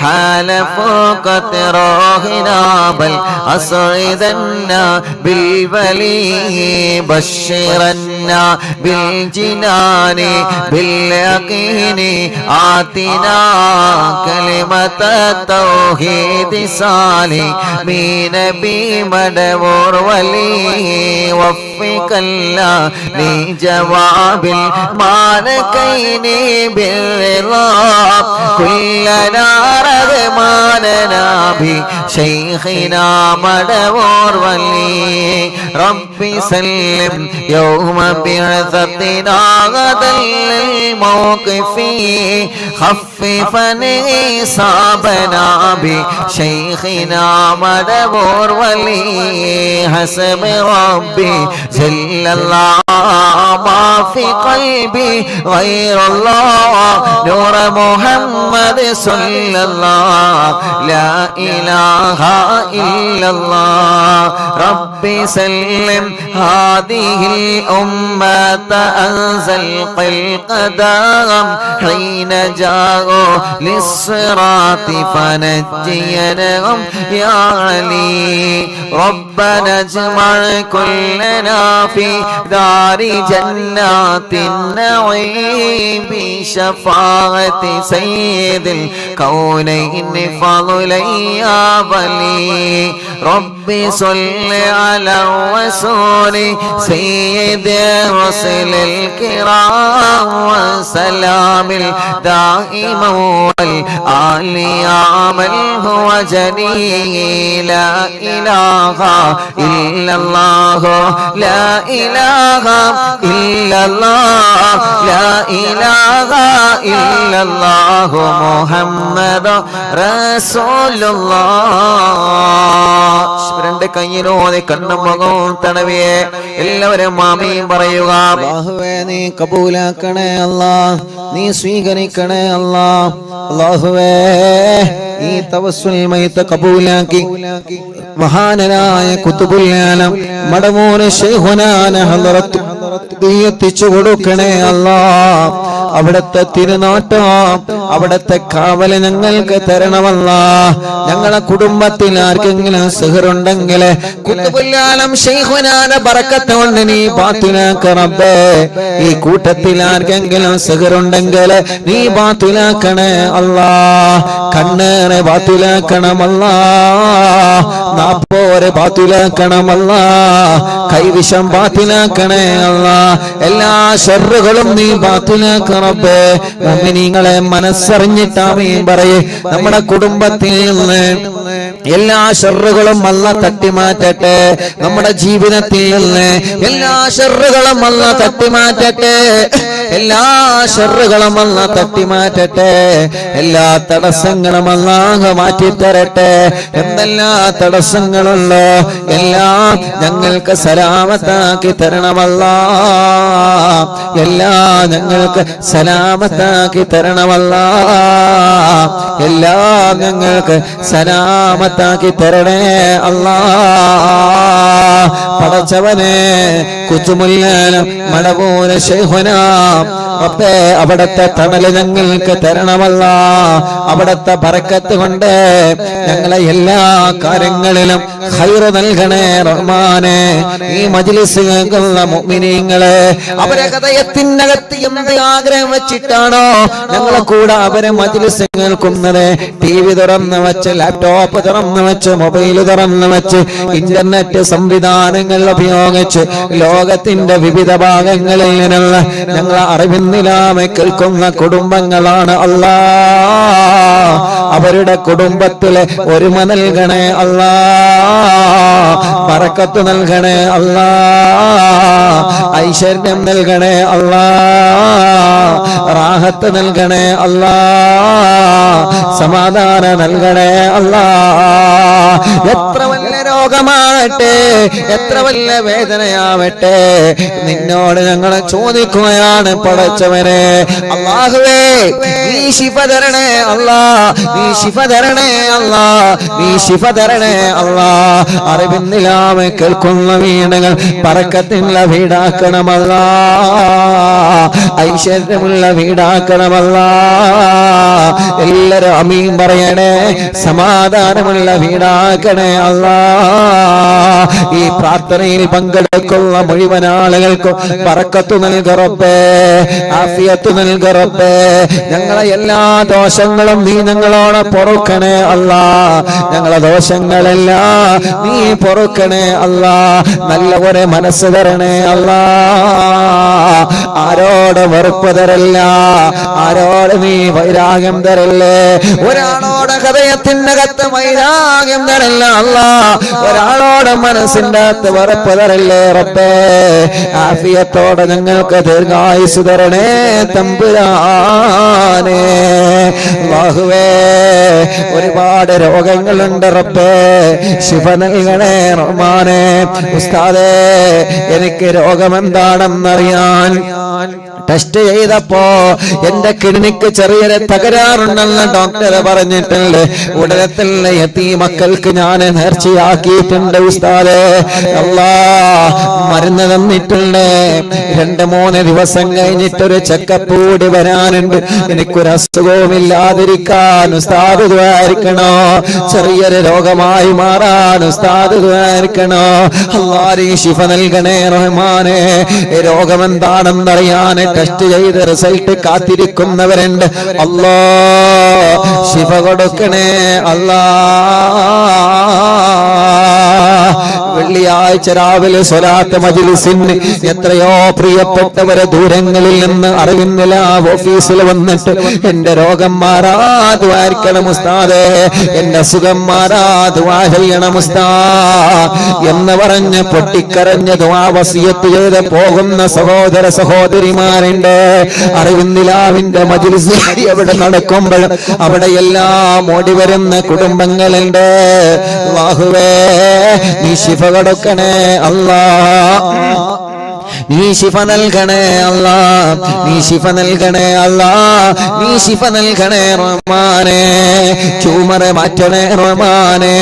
حال فوق تراهنا بل أسعدنا بالبلي بشرنا بالجنان باليقين آتنا كلمة التوحيد سالمين بمدبور ولي وفق الله لجواب المالكين بالرضا كلنا رغماننا بشيخنا مدبور ولي ربي سلم يوم بعثتنا غدا للموقف خففا إصابنا بشيخنا مدبور ولي حسب ربي جل الله ما في قلبي غير الله نور محمد صلى الله لا إله إلا الله ربي سلم هذه الأمة أنزل القدر حين جاءوا للصراط فنجيناهم يا علي ربنا اجمع كلنا في دار جنات النعيم بشفاعة سيد الكونين فضلا يا ولي ربي صل على الرسول سيد الرسل الكرام وسلام الدائم والآل يا من هو جليل لا إله إلا الله لا إله إلا الله لا إله إلا الله محمد رسول الله രണ്ട് കയ്യിലോടെ കണ്ണും മുഖവും തടവിയെ എല്ലാവരും ആമീൻ പറയുക. അല്ലാഹുവേ നീ കബൂലാക്കണേ അല്ലാ, നീ സ്വീകരിക്കണേ അല്ലാ. അല്ലാഹുവേ ഈ തവസ്സുൽ മയ്ത കബൂലാക്കി മഹാനരായ ഖുതുബുൽ ആലം മടവൂർ ശൈഖുനാന ഹളറത്ത് എത്തിച്ചു കൊടുക്കണേ അല്ലാ. അവിടത്തെ തിരുനാട്ടം അവിടത്തെ കാവല് ഞങ്ങൾക്ക് തരണമല്ല. ഞങ്ങളെ കുടുംബത്തിൽ ആർക്കെങ്കിലും സിഹറുണ്ടെങ്കിൽ ഖുതുബുൽ ആലം ശൈഖുനാന്റെ ബറക്കത്ത് കൊണ്ട് നീ ബാത്തിലാക്ക റബ്ബേ. ഈ കൂട്ടത്തിൽ ആർക്കെങ്കിലും സിഹറുണ്ടെങ്കിൽ നീ ബാത്തിലാക്കണേ അല്ലാ. കണ്ണേറെ ബാത്തിലാക്കണമല്ലാ, നാപ്പോരെ ബാത്തിലാക്കണമല്ലാ, കൈവിഷം ബാത്തിലാക്കണേ അല്ലാ. എല്ലാ ഷർറുകളും നീ ബാത്തിലാക്ക റബ്ബേ. മുഅ്മിനീങ്ങളെ മനസ്സറിഞ്ഞിട്ട് ആമീൻ പറയേ. നമ്മുടെ കുടുംബത്തിൽ നിന്ന് എല്ലാ ഷർറുകളും അല്ലാഹ് തട്ടിമാറ്റട്ടെ. നമ്മുടെ ജീവിതത്തിൽ നിന്ന് എല്ലാ ഷർറുകളും അല്ലാഹ് തട്ടിമാറ്റട്ടെ. എല്ലാ ഷർറുകളും അല്ലാഹ് തട്ടിമാറ്റട്ടെ. എല്ലാ തടസ്സങ്ങളും അല്ലാഹ് മാറ്റിത്തരട്ടെ. എന്തെല്ലാം തടസ്സങ്ങളുള്ളോ എല്ലാം ഞങ്ങൾക്ക് സലാമത്താക്കി തരണമല്ലാ. എല്ലാം ഞങ്ങൾക്ക് സലാമത്താക്കി തരണമല്ലാ. എല്ലാം ഞങ്ങൾക്ക് സലാമത്താക്കി തരണേ അല്ലാ. പടച്ചവനെ ഖുതുബുൽ ആലം മടവൂർ ശൈഖുനാ റബ്ബേ അവിടത്തെ തണല് ഞങ്ങൾക്ക് തരണമല്ല. അവിടത്തെ ബറക്കത്ത് കൊണ്ട് ഞങ്ങളെ എല്ലാ കാര്യങ്ങളിലും ഖൈർ നൽകണേ റഹ്മാനെ. ഈ മജ്ലിസ് കേൾക്കുന്ന മുഅ്മിനീങ്ങളെ അവരെ ഹൃദയത്തിനകത്ത് എന്ത് ആഗ്രഹം വെച്ചിട്ടാണോ ഞങ്ങളെ കൂടെ അവരെ മജ്ലിസ് കേൾക്കുന്നത്, TV തുറന്ന് വെച്ച്, ലാപ്ടോപ്പ് തുറന്ന് വെച്ച്, മൊബൈൽ തുറന്ന് വെച്ച്, ഇന്റർനെറ്റ് സംവിധാനങ്ങൾ ഉപയോഗിച്ച് ലോകത്തിന്റെ വിവിധ ഭാഗങ്ങളിൽ നിന്നുള്ള ഞങ്ങളെ അറിവിന്നിലാമെ കേൾക്കുന്ന കുടുംബങ്ങളാണ് അല്ലാ. അവരുടെ കുടുംബത്തിലെ ഒരുമ നൽകണേ അല്ലാ. ബറക്കത്ത് നൽകണേ അല്ലാ. ഐശ്വര്യം നൽകണേ അല്ലാ. റാഹത്ത് നൽകണേ അല്ലാ. സമാധാനം നൽകണേ അല്ലാ. എത്ര വലിയ രോഗമാവട്ടെ, എത്ര വലിയ വേദനയാവട്ടെ, നിന്നോട് ഞങ്ങൾ ചോദിക്കുകയാണ് പടച്ചവനെ. അല്ലാഹുവേ നീ ശിഫ തരണേ അല്ലാ. നീ ശിഫ തരണേ അല്ലാ. നീ ശിഫ തരണേ അല്ലാ. അറിവിന്നിലാമെ കേൾക്കുന്ന വീണകൾ ബറക്കത്തുള്ള വീടാക്കണമല്ലാ. ഐശ്വര്യമുള്ള വീടാക്കണമല്ലാ. എല്ലാരും ആമീൻ പറയണേ. സമാധാനമുള്ള വീടാക്കണേ അല്ലാ. ഈ പ്രാർത്ഥനയിൽ പങ്കെടുക്കുന്ന മുഴുവൻ ആളുകൾക്കും ബറക്കത്ത് നൽക റബ്ബേ, ആഫിയത്ത് നൽക റബ്ബേ. ഞങ്ങളെ എല്ലാ ദോഷങ്ങളും നീ ഞങ്ങളോട് പൊറുക്കണേ അല്ലാ. ഞങ്ങളെ ദോഷങ്ങളെല്ലാം നീ പൊറുക്കണേ അല്ലാ. നല്ല ഒരു മനസ്സ് തരണേ അല്ലാ. ആരോട് വെറുപ്പ് തരല്ല, ആരോട് നീ വൈരാഗ്യം തരല്ലേ. ഒരാളോട് ഹൃദയത്തിനകത്ത് വൈരാഗ്യം തരല്ല അല്ലാ. ഒരാളോട് മനസ്സിന്റെ അകത്ത് വെറുപ്പ് തരല്ലേ റബ്ബേ. ആഫിയത്തോടെ ഞങ്ങൾക്ക് ദീർഘായുസ് തരണേ തമ്പുരാനേ. അല്ലാഹുവേ ഒരുപാട് രോഗങ്ങളുണ്ട് റബ്ബേ, ശിഫ നൽകണേ റഹ്മാനേ. ഉസ്താദേ എനിക്ക് രോഗമെന്താണെന്നറിയാൻ ടെസ്റ്റ് ചെയ്തപ്പോ എന്റെ കിഡ്നിക്ക് ചെറിയൊരു തകരാറുണ്ടെന്ന് ഡോക്ടർ പറഞ്ഞിട്ടുണ്ട്. ഉടനെ തന്നെ യതീമക്കൾക്ക് ഞാൻ നേർച്ചയാക്കിയിട്ടുണ്ട് ഉസ്താദേ. അല്ലാ മരുന്ന് തന്നിട്ടുണ്ട്. 2-3 ദിവസം കഴിഞ്ഞിട്ടൊരു ചെക്കപ്പ് കൂടി വരാനുണ്ട്. എനിക്കൊരു അസുഖവുമില്ലാതിരിക്കാൻ ഉസ്താദ് ദ്വാരിക്കണോ. ചെറിയൊരു രോഗമായി മാറാൻ ഉസ്താദ് ദ്വാരിക്കണോ. അല്ലാഹ് ശിഫ നൽകണേ റഹ്മാനേ. രോഗമെന്താണെന്നറിയാൻ ടെസ്റ്റ് ചെയ്ത് റിസൾട്ട് കാത്തിരിക്കുന്നവരുണ്ട്. അല്ലാ ശിഫ കൊടുക്കണേ അല്ലാ. വെള്ളിയാഴ്ച രാവിലെ സ്വലാത്ത് മജ്ലിസിന് എത്രയോ പ്രിയപ്പെട്ടവരെ ദൂരങ്ങളിൽ നിന്ന് അറിവിന്നില്ല ഓഫീസിൽ വന്നിട്ട് എന്റെ രോഗം മാറാ ദുആരിക്കണം ഉസ്താദേ, എന്റെ അസുഖം മാറാ ദുആ ചെയ്യണം ഉസ്താദ് എന്ന് പറഞ്ഞ് പൊട്ടിക്കരഞ്ഞ് ദുആ വസിയത്ത് ചെയ്ത് പോകുന്ന സഹോദര സഹോദരിമാരുണ്ട്. അറിവിന്നിലാവിന്റെ മജ്ലിസ് എവിടെ നടക്കുമ്പോൾ അവിടെ എല്ലാം ഓടി വരുന്ന കുടുംബങ്ങളുണ്ട്. അല്ലാഹുവേ നീ ശിഫ കൊടുക്കണേ അല്ലാ. നീ ശിഫ നൽകണേ അല്ലാ. നീ ശിഫ നൽകണേ അല്ലാ. നീ ശിഫ നൽകണേ റഹ്മാനേ. ട്യൂമർ മാറ്റണേ റഹ്മാനേ.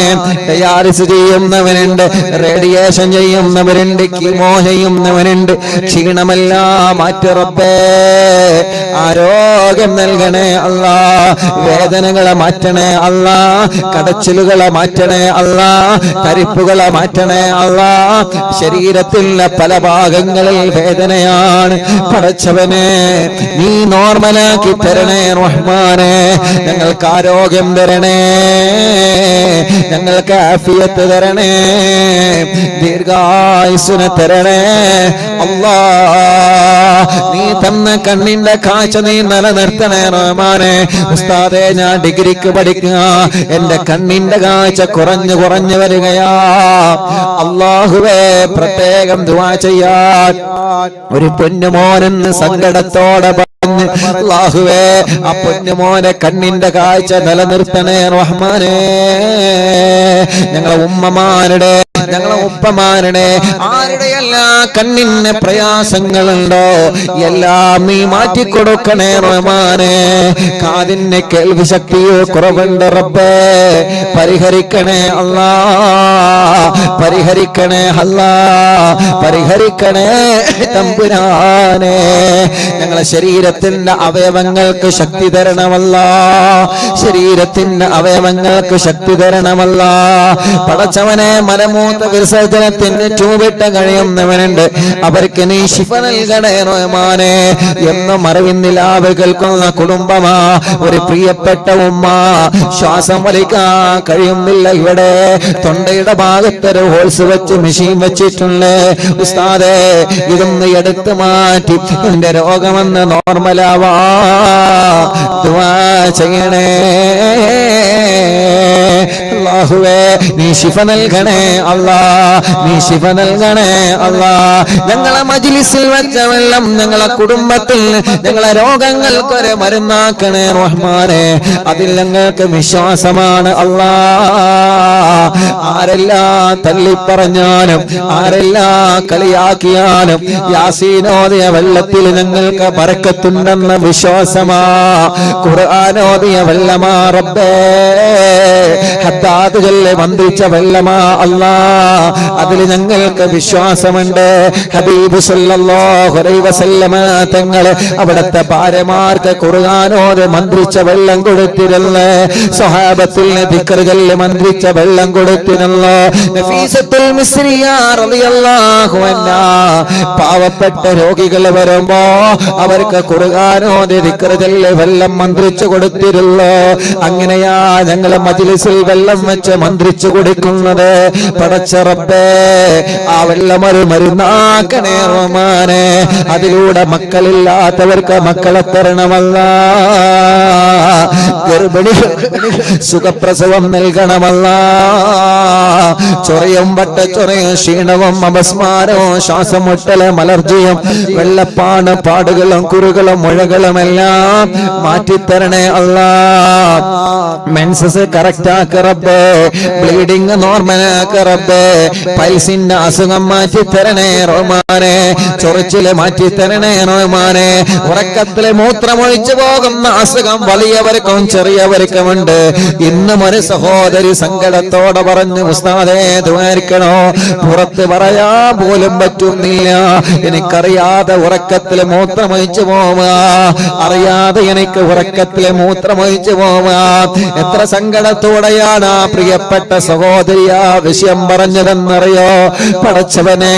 ഡയാലിസിസ് ചെയ്യുന്നവരുണ്ട്, റേഡിയേഷൻ ചെയ്യുന്നവരുണ്ട്, കീമോ ചെയ്യുന്നവരുണ്ട്. ക്ഷീണമെല്ലാം മാറ്റി റബ്ബേ. ആരോഗ്യം നൽകണേ അല്ലാ. വേദനകളെ മാറ്റണേ അല്ലാ. കടച്ചിലുകളെ മാറ്റണേ അല്ലാ. തരിപ്പുകളെ മാറ്റണേ അല്ലാ. ശരീരത്തിലെ പല ഭാഗങ്ങളിൽ വേദനയാണ്. പടച്ചവനെ നീ നോർമലാക്കി തരണേ റഹ്മാനേ. ഞങ്ങൾക്ക് ആരോഗ്യം തരണേ, ഞങ്ങൾക്ക് ആഫിയത്ത് തരണേ, ദീർഘായുസ്സിനെ തരണേ അല്ലാ. നീ തന്ന കണ്ണിന്റെ കാഴ്ച നീ നിലനിർത്തണേ റഹ്മാനേ. ഉസ്താദേ ഞാൻ ഡിഗ്രിക്ക് പഠിക്കുക, എന്റെ കണ്ണിന്റെ കാഴ്ച കുറഞ്ഞു വരികയാ. അല്ലാഹുവേ പ്രത്യേകം ദുആ ചെയ്യാൻ ഒരു പൊന്നുമോനെന്ന് സങ്കടത്തോടെ പറഞ്ഞു. അല്ലാഹുവേ ആ പൊന്നുമോനെ കണ്ണിന്റെ കാഴ്ച നിലനിർത്തണേ റഹ്മാനേ. ഞങ്ങളെ ഉമ്മമാരുടെ, ഞങ്ങളെ ഉപ്പമാരുടെ ആരുടെയെല്ലാ കണ്ണിന് പ്രയാസങ്ങളുണ്ടോ എല്ലാം നീ മാറ്റിക്കൊടുക്കണേ റഹ്മാനേ. കാതിന് കേൾവി ശക്തിയോ കുറവുണ്ട് റബ്ബേ, പരിഹരിക്കണേ അല്ലാ. പരിഹരിക്കണേ അല്ലാ. പരിഹരിക്കണേ തമ്പുരാനെ. ഞങ്ങളെ ശരീരത്തിന്റെ അവയവങ്ങൾക്ക് ശക്തി തരണമല്ല. ശരീരത്തിന്റെ അവയവങ്ങൾക്ക് ശക്തി തരണമല്ല. പടച്ചവനെ മലമൂത്ര വിസർജനത്തിന് ട്യൂബിട്ട് കഴിയുന്നവനുണ്ട്, അവർക്ക് നീ ശിഫ നൽകണേ റഹ്മാനേ. എന്നും അറിവിന്നിലാവ് കേൾക്കുന്ന കുടുംബമാ. ഒരു പ്രിയപ്പെട്ട ഉമ്മ ശ്വാസം വലിക്കാൻ കഴിയുന്നില്ല. ഇവിടെ തൊണ്ടയുടെ ഭാഗത്തൊരു ഹോൾസ് വെച്ച് മെഷീൻ വെച്ചിട്ടുണ്ട്. ഉസ്താദേ ഇതൊന്ന് എടുത്തു മാറ്റി എന്റെ രോഗമെന്ന് നോർമലാവാ ദുആ ചെയ്യണേ. അല്ലാഹുവേ നീ ശിഫ നൽകണേ അല്ലാ. നീ ശിഫ നൽകണേ അല്ലാ. ഞങ്ങളെ മജ്ലിസിൽ വെച്ച വെള്ളം ഞങ്ങളെ കുടുംബത്തിൽ ഞങ്ങളെ രോഗങ്ങൾക്കൊരു മരുന്നാക്കണേ റഹ്മാനേ. അതിൽ ഞങ്ങൾക്ക് വിശ്വാസമാണ് അല്ലാ. ആരെല്ലാം തള്ളിപ്പറഞ്ഞാലും ആരെല്ലാം കളിയാക്കിയാലും യാസീനോദിയ വെള്ളത്തിൽ ഞങ്ങൾക്ക് ബറക്കത്തുണ്ടെന്ന വിശ്വാസമാ. ഖുർആനോദിയ വെള്ളമാ റബ്ബേ. ഹദ്ദാദ് ചൊല്ലി മന്ത്രിച്ച വെള്ളമാ അല്ലാ. അതിൽ ഞങ്ങൾക്ക് വിശ്വാസമുണ്ട്. ഹബീബ് സല്ലല്ലാഹു അലൈഹി വസല്ലമ തങ്ങളെ അവിടുത്തെ ഭാര്യമാർക്ക് ഖുർആനോദി മന്ത്രിച്ച വെള്ളം കൊടുത്തിരുന്നു. സ്വഹാബത്തിന് ദിക്ർ ചൊല്ലി മന്ത്രിച്ച വെള്ളം കൊടുത്തിരുന്നു. നഫീസത്തുൽ മിസ്രിയ റളിയല്ലാഹു അൻഹാ പാവപ്പെട്ട രോഗികൾ വരുമ്പോ അവർക്ക് ഖുർആനോദി ദിക്ർ ചൊല്ലി വെള്ളം മന്ത്രിച്ചു കൊടുത്തിരുന്നു. അങ്ങനെയാ ഞങ്ങൾ മജ്ലിസിൽ വെള്ളം വെച്ച് മന്ത്രിച്ചു കൊടുക്കുന്നത്. പടച്ച റബ്ബേ ആ വെള്ളം ഒരു മരുന്നാക്കണേ റഹ്മാനേ. അതിലൂടെ മക്കളില്ലാത്തവർക്ക് മക്കളെ തരണമല്ല. ഗർഭിണി സുഖപ്രസവം നൽകണമല്ല. ചൊറയും വട്ടച്ചൊറയും ക്ഷീണവും അപസ്മാരവും ശ്വാസം മുട്ടലും അലർജിയും വെള്ളപ്പാണ് പാടുകളും കുറുകളും മുഴകളും എല്ലാം മാറ്റിത്തരണേ അല്ലാ. മെൻസസ് കറക്റ്റ് ആക്ക് റബ്ബേ. റബ്ബേ, ബ്ലീഡിംഗ് നോർമലാക്ക റബ്ബേ, പൈൽസിന്റെ അസുഖം മാറ്റി തരണേ റഹ്മാനെ, ചൊറിച്ചില് മാറ്റി തരണേ റഹ്മാനെ. ഉറക്കത്തില് മൂത്രമൊഴിച്ചു പോകുന്ന അസുഖം വലിയവർക്കും ചെറിയവർക്കുമുണ്ട്. ഇന്നും ഒരു സഹോദരി സങ്കടത്തോടെ പറഞ്ഞു, ഉസ്താദേ ദ്വാരിക്കണോ, പുറത്ത് പറയാ പോലും പറ്റുന്നില്ല, എനിക്കറിയാതെ ഉറക്കത്തില് മൂത്രമൊഴിച്ചു പോവാ, അറിയാതെ എനിക്ക് ഉറക്കത്തില് മൂത്രമൊഴിച്ചു പോവാ. എത്ര സങ്കടത്തോടെയാണ് ആ പ്രിയപ്പെട്ട സഹോദരി ആ വിഷയം പറഞ്ഞതെന്നറിയോ? പടച്ചവനെ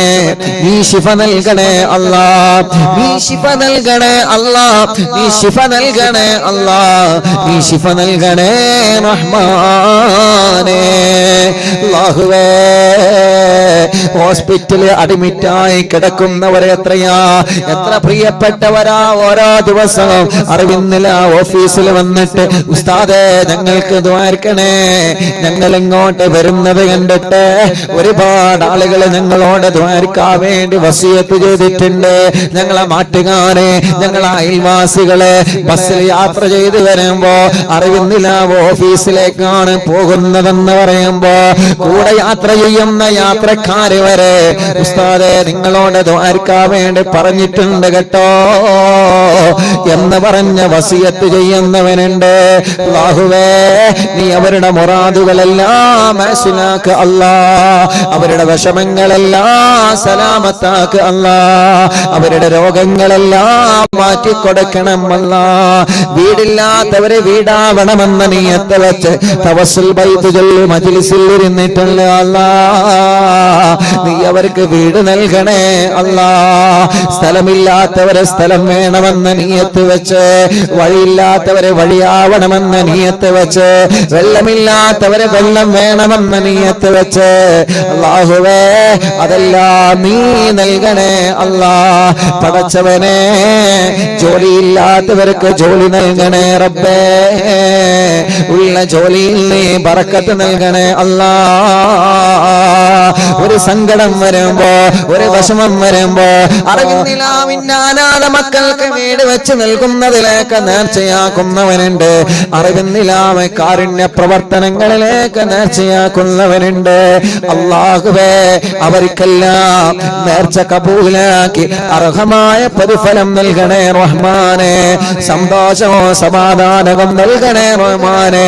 നീ ശിഫ നൽകണേ അല്ലാ, നീ ശിഫ നൽകണേ അല്ലാ, നീ ശിഫ നൽകണേ അല്ലാ, നീ ശിഫ നൽകണേ റഹ്മാനേ. അല്ലാഹുവേ, ഹോസ്പിറ്റലിൽ അഡ്മിറ്റായി കിടക്കുന്നവരെ എത്രയാ, എത്ര പ്രിയപ്പെട്ടവരാ ഓരോ ദിവസവും അറിവിന്നില്ല ഓഫീസിൽ വന്നിട്ട്, ഉസ്താദേ ഞങ്ങൾക്ക് ദ്വാരിക്കണേ, ഞങ്ങൾ ഇങ്ങോട്ട് വരുന്നത് കണ്ടിട്ട് ഒരുപാട് ആളുകൾ ഞങ്ങളോട് ദ്വാരിക്കാൻ വേണ്ടി വസിയത്ത് ചെയ്തിട്ടുണ്ട്. ഞങ്ങളെ നാട്ടുകാരെ, ഞങ്ങളെ അയൽവാസികളെ ബസ്സിൽ യാത്ര ചെയ്ത് വരുമ്പോ അറിവിന്നില്ല ഓഫീസിലേക്കാണ് പോകുന്നതെന്ന് പറയുമ്പോ കൂടെ യാത്ര ചെയ്യുന്ന യാത്രക്കാര് വരെ ഉസ്താദേ നിങ്ങളോട് ദ്വാരിക്കാൻ വേണ്ടി പറഞ്ഞിട്ടുണ്ട് കേട്ടോ എന്ന് പറഞ്ഞ വസിയത്ത് ചെയ്യുന്നവനുണ്ട്. അല്ലാഹുവേ, നീ അവരുടെ മുറാദുകളെല്ലാം മനസ്സിലാക്ക് അല്ലാ, അവരുടെ വിഷമങ്ങളെല്ലാം സലാമത്താക്ക് അല്ലാ, അവരുടെ രോഗങ്ങളെല്ലാം മാറ്റിക്കൊടുക്കണം അല്ലാ. വീടില്ലാത്തവരെ വീടാവണമെന്ന നീയത്ത് വെച്ച് തവസ്സുൽ ബൈത്ത് ചൊല്ലി മജ്ലിസിൽ ഇരുന്നിട്ടുള്ള അല്ലാ, നീ അവർക്ക് വീട് നൽകണേ അല്ലാ. സ്ഥലമില്ലാത്തവരെ സ്ഥലം വേണമെന്ന നീയത്ത് വെച്ച്, വഴിയില്ലാത്തവരെ വഴിയാവണമെന്ന നീയത്ത് വെച്ച്, വെള്ളമില്ലാത്തവരെ വെള്ളം വേണമെന്ന നീയത്ത് വെച്ച്, അല്ലാഹുവേ അതെല്ലാം നീ നൽകണേ അല്ലാ. പടച്ചവനെ, ജോലിയില്ലാത്തവർക്ക് ജോലി നൽകണേ റബ്ബേ, ഉള്ള ജോലിയിൽ നീ ബറക്കത്ത് നൽകണേ അല്ലാ. ഒരു സങ്കടം വരുമ്പോ, ഒരു വിഷമം വരുമ്പോ അറിവിന്നിലാവിന്റെ അനാഥ മക്കൾക്ക് വീട് വെച്ച് നൽകുന്നതിലേക്ക് നേർച്ചയാക്കുന്നവനുണ്ട്. അറിവിന്നിലാവ് കാരുണ്യ പ്രവർത്തനങ്ങളിലേക്ക് നേർച്ചയാക്കുന്നവനുണ്ട്. അല്ലാഹുവേ, അവർക്കെല്ലാം നേർച്ച കബൂലാക്കി അർഹമായ പ്രതിഫലം നൽകണേ റഹ്മാനെ, സന്തോഷവും സമാധാനവും നൽകണേ റഹ്മാനെ.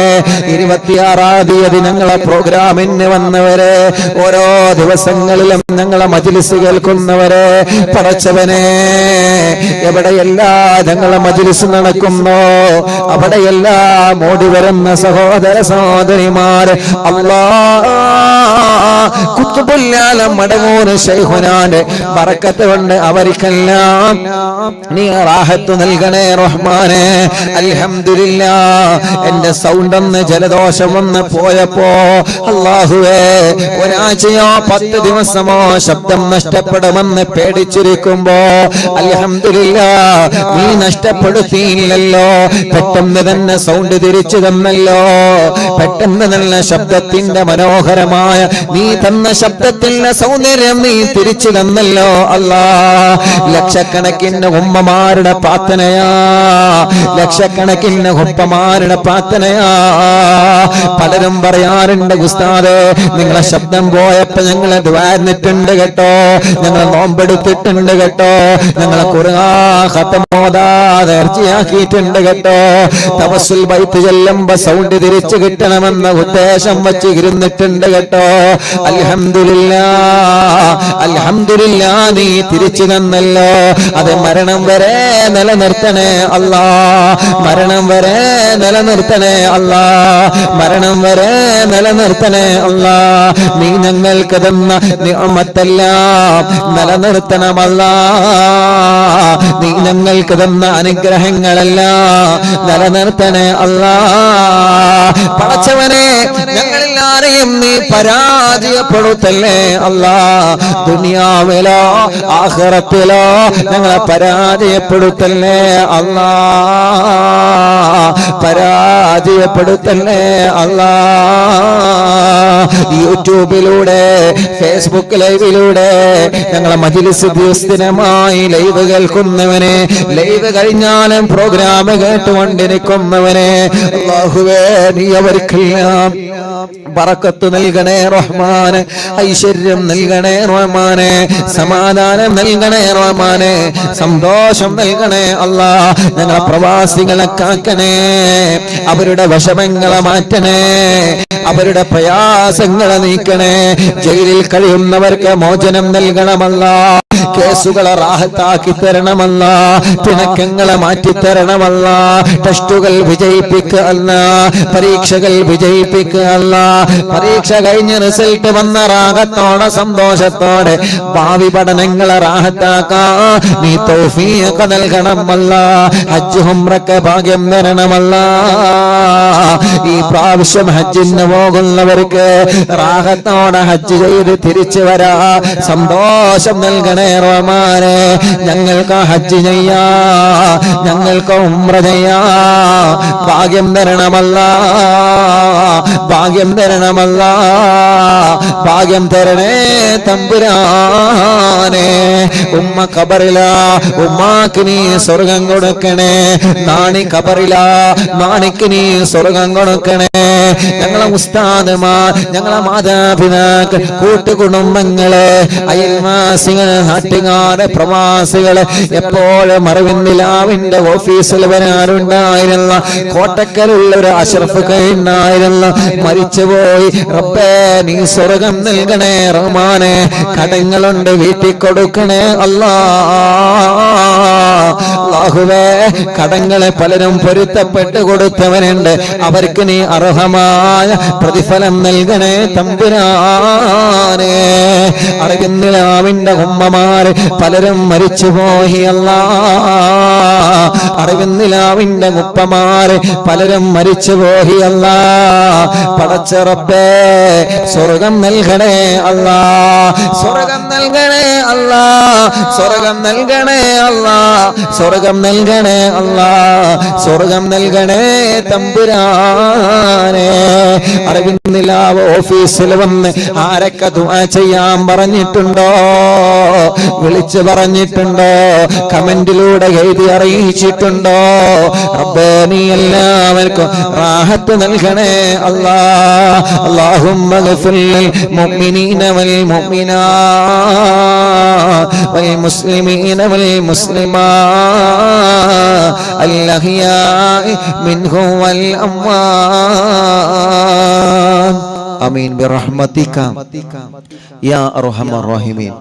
26-ാം തീയതി ഞങ്ങളെ പ്രോഗ്രാമിന് വന്നവരെ, ഓരോ ദിവസങ്ങളിലും ഞങ്ങളെ മജ്ലിസ് കേൾക്കുന്നവരെ, പടച്ചവനെ എവിടെയെല്ലാം ഞങ്ങളെ മജ്ലിസ് നടക്കുന്നോ അവിടെയെല്ലാം ഓടി വരുന്ന സഹോദര സഹോദരിമാർ, അല്ലാഹ് കുത്തുബുല്ലാലം മടവൂർ ശൈഖുനാന്റെ ബറക്കത്ത് കൊണ്ട് അവർക്കെല്ലാം നീ റാഹത്ത് നൽകണേ റഹ്മാനെ. അൽഹംദുലില്ലാഹ്, എന്റെ സൗണ്ട് ഒന്ന് ജലദോഷം വന്ന് പോയപ്പോ അല്ലാഹുവേ, ഒരാഴ്ചയോ 10 ദിവസമോ ശബ്ദം നഷ്ടപ്പെടുമെന്ന് പേടിച്ചിരിക്കുമ്പോ അൽഹംദുലില്ലാഹ് നീ നഷ്ടപ്പെടുത്തിയില്ലല്ലോ. പെട്ടെന്ന് തന്നെ സൗണ്ട് തിരിച്ചു തന്നല്ലോ. പെട്ടെന്ന് നല്ല ശബ്ദത്തിന്റെ മനോഹരമായ നീ തന്ന ശബ്ദത്തിന്റെ സൗന്ദര്യം നീ തിരിച്ചു തന്നല്ലോ അല്ലാ. ലക്ഷക്കണക്കിന് ഉമ്മമാരുടെ പ്രാർത്ഥനയാ, ലക്ഷക്കണക്കിന് ഉപ്പമാരുടെ പ്രാർത്ഥനയാ. പലരും പറയാറുണ്ട്, ഉസ്താദേ നിങ്ങളെ ശബ്ദം പോയപ്പോ ഞങ്ങളെ ദ്വാരന്നിട്ടുണ്ട് കേട്ടോ, ഞങ്ങളെ നോമ്പെടുത്തിട്ടുണ്ട് കേട്ടോ, ഞങ്ങളെ ഖുർആൻ ഖത്മോദാതെ ഇർജിയാക്കിയിട്ടുണ്ട് കേട്ടോ, തവസ്സുൽ ബൈത്ത് ചെല്ലുമ്പോ സൗണ്ട് തിരിച്ചു കിട്ടണമെന്ന ഉദ്ദേശം വച്ച് ഇരുന്നിട്ടുണ്ട് കേട്ടോ. അൽഹംദുലില്ലാഹ്, അൽഹംദുലില്ലാഹ് നീ തിരിച്ചു തന്നല്ലോ. അത് മരണം വരെ നിലനിർത്തണേ അല്ലാ, മരണം വരെ നിലനിർത്തണേ അല്ലാ, മരണം വരെ നിലനിർത്തണേ അല്ലാ. നീ ഞങ്ങൾക്ക് തന്ന നിഅമത്തെല്ലാം നിലനിർത്തണമല്ലാ, നീ ഞങ്ങൾക്ക് തന്ന അനുഗ്രഹങ്ങളെല്ലാം നിലനിർത്തണേ അല്ലാ. പടച്ചവനെ, ഞങ്ങളെല്ലാരെയും നീ പരാജയപ്പെടുത്തല്ലേ അല്ലാ. ദുനിയാവിലോ ആഖിറത്തിലോ ഞങ്ങളെ പരാജയപ്പെടുത്തല്ലേ അല്ലാ, പരാജയപ്പെടുത്തല്ലേ അല്ലാ. യൂട്യൂബിലൂടെ ഫേസ്ബുക്ക് ലൈവിലൂടെ ഞങ്ങളെ മജ്‌ലിസ് ദിവസമായി ലൈവ് കേൾക്കുന്നവനെ, ലൈവ് കഴിഞ്ഞാലും പ്രോഗ്രാം കേട്ടുകൊണ്ടിരിക്കുന്നവനെ, അല്ലാഹുവേ നീ അവർക്കെല്ലാം ബറക്കത്ത് നൽകണേ റഹ്മാനെ, ഐശ്വര്യം നൽകണേ റഹ്മാനെ, സമാധാനം നൽകണേ റഹ്മാനെ, സന്തോഷം നൽകണേ അല്ലാ. ഞങ്ങളെ പ്രവാസികളെ കാക്കണേ, അവരുടെ വിഷമങ്ങളെ മാറ്റണേ, അവരുടെ പ്രയാസങ്ങളെ നീക്കണേ. ജയിലിൽ കഴിയുന്നവർക്ക് മോചനം നൽകണമല്ല, കേസുകളെ റാഹത്താക്കി തരണമല്ല, പിണക്കങ്ങളെ മാറ്റിത്തരണമല്ല, ടെസ്റ്റുകൾ വിജയിപ്പിക്കുക, പരീക്ഷകൾ വിജയിപ്പിക്കുക. പരീക്ഷ കഴിഞ്ഞ് റിസൾട്ട് വന്ന റാഹത്തോടെ സന്തോഷത്തോടെ ഭാവി പഠനങ്ങളെ റാഹത്താക്കാ നീ തൗഫീഖ് നൽകണമല്ല. ഹജ്ജ് ഉംറക്ക് ഭാഗ്യം തരണമല്ല. ഈ പ്രാവശ്യം ഹജ്ജിന് പോകുന്നവർക്ക് റാഹത്തോടെ ഹജ്ജ് ചെയ്ത് തിരിച്ചു വരാ സന്തോഷം നൽകണേ റഹ്മാനെ. ഞങ്ങൾക്ക് ഹജ്ജ് ചെയ്യാ, ഞങ്ങൾക്ക് ഉംറ ചെയ്യാ ഭാഗ്യം തരണമല്ല, ഭാഗ്യം തരണമല്ല, ഭാഗ്യം തരണേ തമ്പുരാനെ. ഉമ്മ ഖബറില, ഉമ്മാക്ക് നീ സ്വർഗം കൊടുക്കണേ. നാണി ഖബറില, നാണിക്ക് നീ സ്വർഗം കൊടുക്കണേ. ഞങ്ങളെ ഉസ്താദുമാർ, ഞങ്ങളെ മാതാപിതാക്കൾ, കൂട്ടുകുടുംബങ്ങള്, അയൽവാസികള്, നാട്ടുകാര്, പ്രവാസികള്, എപ്പോഴും അറിവിന്ദിലാവിന്റെ ഓഫീസിൽ വരാറുണ്ടായിരുന്ന കോട്ടക്കലുള്ള ഒരു അഷ്റഫ് ഉണ്ടായിരുന്ന മരിച്ചുപോയി. റബ്ബേ നീ സ്വർഗം നൽകണേ റഹ്മാനെ. കടങ്ങളുണ്ട് വീട്ടിൽ കൊടുക്കണേ അല്ലാഹുവേ. കടങ്ങളെ പലരും പൊരുത്തപ്പെട്ട് കൊടുത്തവരുണ്ട്, അവർക്ക് നീ അർഹമായ പ്രതിഫലം നൽകണേ തമ്പുരാനെ. അറിവിന്ദിലാവിന്റെ ഉമ്മമാര് പലരും മരിച്ചുപോയി അല്ലാ. അറിവിന്ദിലാവിന്റെ ഉപ്പമാര് പലരും മരിച്ചുപോയി അല്ലാ. പടച്ച റബ്ബേ സ്വർഗം നൽകണേ അല്ലാ, സ്വർഗം നൽകണേ അല്ലാ, സ്വർഗം നൽകണേ അല്ലാ, സ്വർഗം നൽകണേ അല്ലാ, സ്വർഗം നൽകണേ തമ്പുരാനെ. അറിവിന്ദിലാവ് ഓഫീസിൽ വന്ന് ആരൊക്കെ ദുആ ചെയ്യാൻ പറഞ്ഞിട്ടുണ്ടോ, വിളിച്ചു പറഞ്ഞിട്ടുണ്ടോ, കമന്റിലൂടെ എഴുതി അറിയിച്ചിട്ടുണ്ടോ? റബ്ബേ നീ എല്ലാവർക്കും റാഹത്ത് നൽകണേ അല്ലാ. اللهم اغفر للمؤمنين والمؤمنات والمسلمين والمسلمات الأحياء منهم والأموات آمين برحمتك يا أرحم الراحمين.